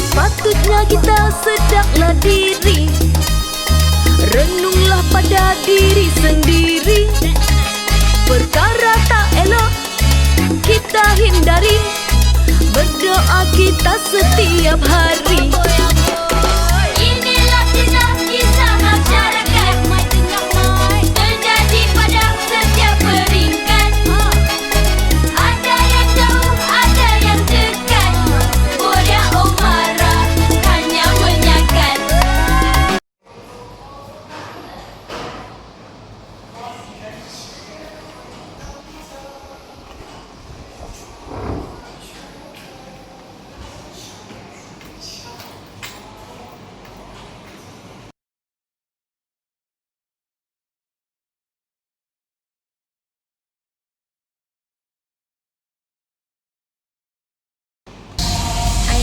Sepatutnya kita sedaklah diri, renunglah pada diri sendiri. Perkara tak elok kita hindari, berdoa kita setiap hari. Inilah kisah masyarakat, terjadi pada setiap peringkat. Ada yang jauh, ada yang dekat, Boria Umara hanya menyakat.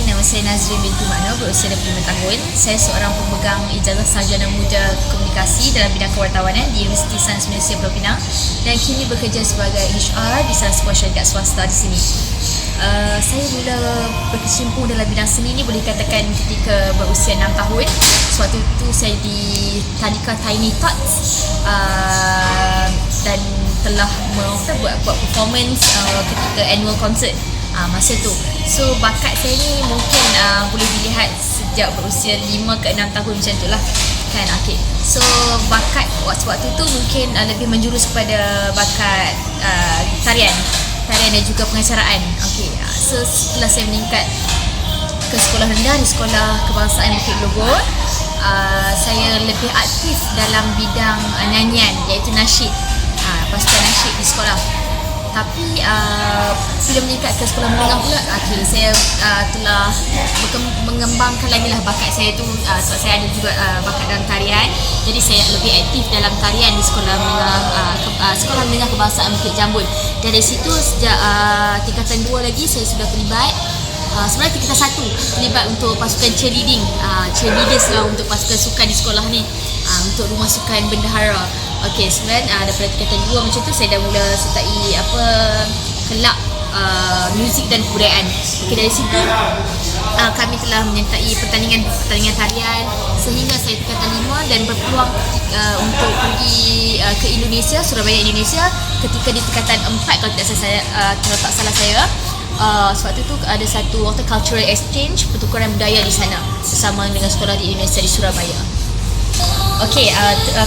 Nama saya Nazrin binti Makno, berusia 25 tahun. Saya seorang pemegang ijazah sarjana muda komunikasi dalam bidang kewartawanan di Universiti Sains Malaysia Pulau Pinang dan kini bekerja sebagai HR di salah sebuah syarikat swasta di sini. Saya mula berkecimpung dalam bidang seni ni boleh katakan ketika berusia 6 tahun. Sewaktu itu saya di tadika Tiny Tots dan telah buat performance ketika annual concert masa tu. So bakat saya ni mungkin boleh dilihat sejak berusia 5 ke 6 tahun macam tu lah kan. Okay. So bakat waktu tu mungkin lebih menjurus kepada bakat tarian dan juga pengacaraan. Okay. So setelah saya meningkat ke sekolah rendah di Sekolah Kebangsaan Bukit Logor, saya lebih aktif dalam bidang nyanyian iaitu nasyid, pasukan nasyid di sekolah. Tapi bila meningkat ke sekolah menengah pula, saya telah mengembangkan lagi lah bakat saya tu, sebab saya ada juga bakat dalam tarian. Jadi saya lebih aktif dalam tarian di Sekolah Menengah Kebangsaan Bukit Jambul. Dari situ sejak tingkatan 2 lagi saya sudah terlibat. Sebenarnya tingkatan 1 terlibat untuk pasukan cheerleaders lah untuk pasukan sukan di sekolah ni, untuk rumah sukan bendahara. Okey, sebenarnya daripada tingkatan 2 macam tu saya dah mula sertai kelab muzik dan kebudayaan. Okey, dari situ kami telah menyertai pertandingan tarian sehingga saya tingkatan 5 dan berpeluang untuk pergi ke Indonesia, Surabaya, Indonesia ketika di tingkatan 4 kalau tak salah saya. Sebab tu ada satu cultural exchange, pertukaran budaya di sana bersama dengan sekolah di Indonesia di Surabaya. Okey,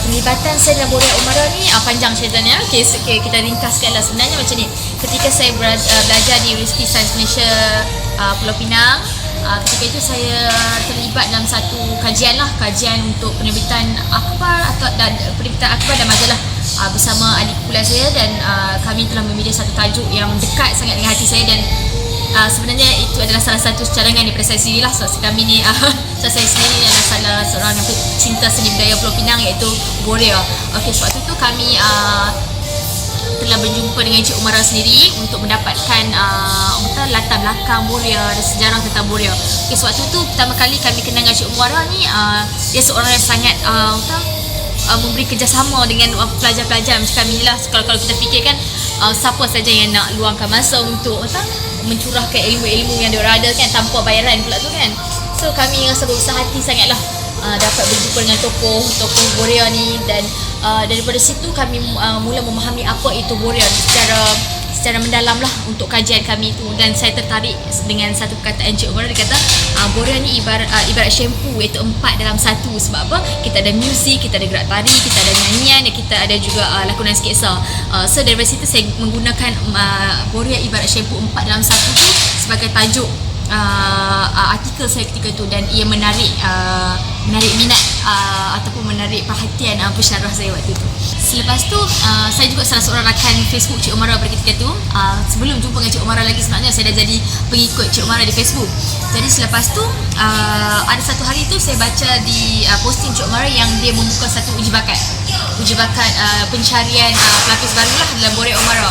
penglibatan saya dalam Boria Umara ni panjang ceritanya. Okey, kita ringkaskanlah. Sebenarnya macam ni. Ketika saya belajar di Universiti Sains Malaysia Pulau Pinang, ketika itu saya terlibat dalam satu kajian untuk penerbitan akhbar dan majalah bersama adik kuliah saya, dan kami telah memilih satu tajuk yang dekat sangat dengan hati saya, dan sebenarnya itu adalah salah satu cadangan daripada saya sendiri lah. Sebab kami ni saya sendiri adalah salah seorang cinta seni budaya Pulau Pinang, iaitu Boria. Okey, sebab itu kami telah berjumpa dengan Encik Umara sendiri untuk mendapatkan latar belakang Boria dan sejarah tentang Boria. Okey, sebab itu pertama kali kami kenal dengan Encik Umara ni, dia seorang yang sangat memberi kerjasama dengan pelajar-pelajar macam kami lah. Kalau kita fikirkan siapa saja yang nak luangkan masa untuk mencurahkan ilmu-ilmu yang diorang ada kan, tanpa bayaran pula tu kan. So kami rasa berusaha hati sangatlah dapat berjumpa dengan tokoh Boria ni, dan daripada situ kami mula memahami apa itu Boria secara mendalam lah untuk kajian kami itu. Dan saya tertarik dengan satu perkataan Encik Umar. Dia kata Boria ni ibarat shampoo, iaitu 4 dalam 1. Sebab apa? Kita ada muzik, kita ada gerak tari, kita ada nyanyian, dan kita ada juga lakonan sketsa. So daripada situ saya menggunakan Boria ibarat shampoo 4 dalam 1 tu sebagai tajuk artikel saya ketika itu, dan ia menarik minat ataupun menarik perhatian pensyarah saya waktu itu. Selepas tu saya juga salah seorang rakan Facebook Cik Umara pada ketika itu. Sebelum jumpa dengan Cik Umara lagi, sebenarnya saya dah jadi pengikut Cik Umara di Facebook. Jadi selepas tu ada satu hari tu saya baca di posting Cik Umara yang dia membuka satu uji bakat pencarian pelapis baru lah dalam Boria Umara.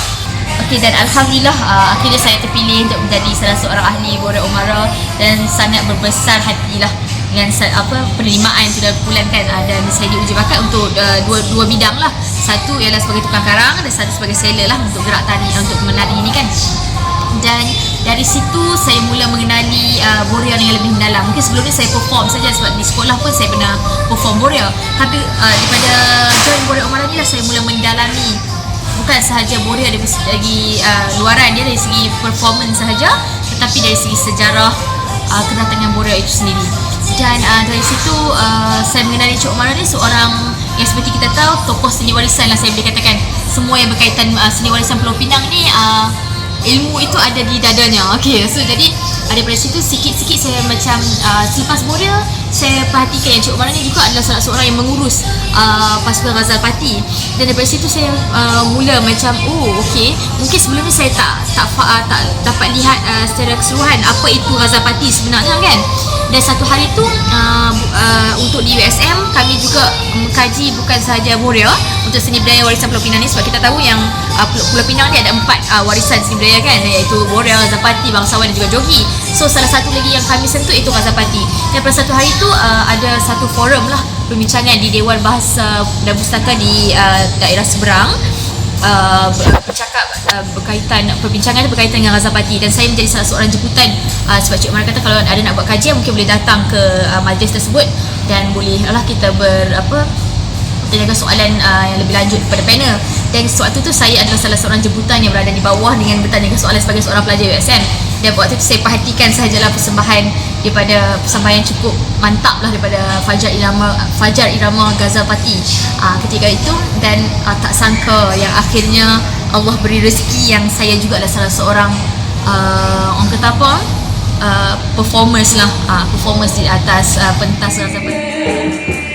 Okey, dan alhamdulillah akhirnya saya terpilih untuk menjadi salah seorang ahli Boria Umara, dan sangat berbesar hatilah dengan penerimaan sudah bulankan, dan saya diuji bakat untuk dua bidang lah. Satu ialah sebagai tukang karang dan satu sebagai seller lah untuk gerak tari, untuk menari ini kan. dan dari situ saya mula mengenali Borea dengan lebih mendalam. Mungkin sebelum ni saya perform saja sebab di sekolah pun saya pernah perform Borea. Tapi daripada join Borea Umara ni lah saya mula mendalami bukan sahaja Borea dari segi luaran dia, dari segi performance sahaja, tetapi dari segi sejarah kedatangan Borea itu sendiri. Dan dari situ saya mengenali Cik Umara ni seorang yang seperti kita tahu tokoh seni warisan lah, saya boleh katakan. Semua yang berkaitan seni warisan Pulau Pinang ni ilmu itu ada di dadanya. Okay, so jadi daripada situ sikit-sikit saya macam selepas Borea saya perhatikan yang Cik Umara ni juga adalah salah seorang yang mengurus pasukan Ghazal Party. Dan daripada situ saya mula macam okay, mungkin sebelum ni saya tak dapat lihat secara keseluruhan apa itu Ghazal Party sebenarnya kan. Dan satu hari tu untuk di USM kami juga mengkaji bukan sahaja Borea untuk seni budaya warisan Pulau Pinang ni, sebab kita tahu yang Pulau Pinang ni ada 4 warisan seni budaya kan, iaitu Borea, Ghazal Party, bangsawan dan juga jogi. So salah satu lagi yang kami sentuh itu Ghazal Party. Dan pada satu hari tu ada satu forum lah perbincangan di Dewan Bahasa dan Pustaka di daerah seberang, bercakap perbincangan berkaitan dengan Ghazal Party, dan saya menjadi salah seorang jemputan sebab Cik Umar kata kalau ada nak buat kajian mungkin boleh datang ke majlis tersebut dan boleh lah kita bertanyakan soalan yang lebih lanjut kepada panel. Dan sewaktu tu saya adalah salah seorang jemputan yang berada di bawah dengan bertanyakan soalan sebagai seorang pelajar USM. Dan waktu itu saya perhatikan sahajalah persembahan yang cukup mantap lah daripada Fajar Irama Ghazal Party ketika itu. Dan tak sangka yang akhirnya Allah beri rezeki yang saya juga adalah salah seorang orang kata apa, performers di atas pentas Ghazal Party.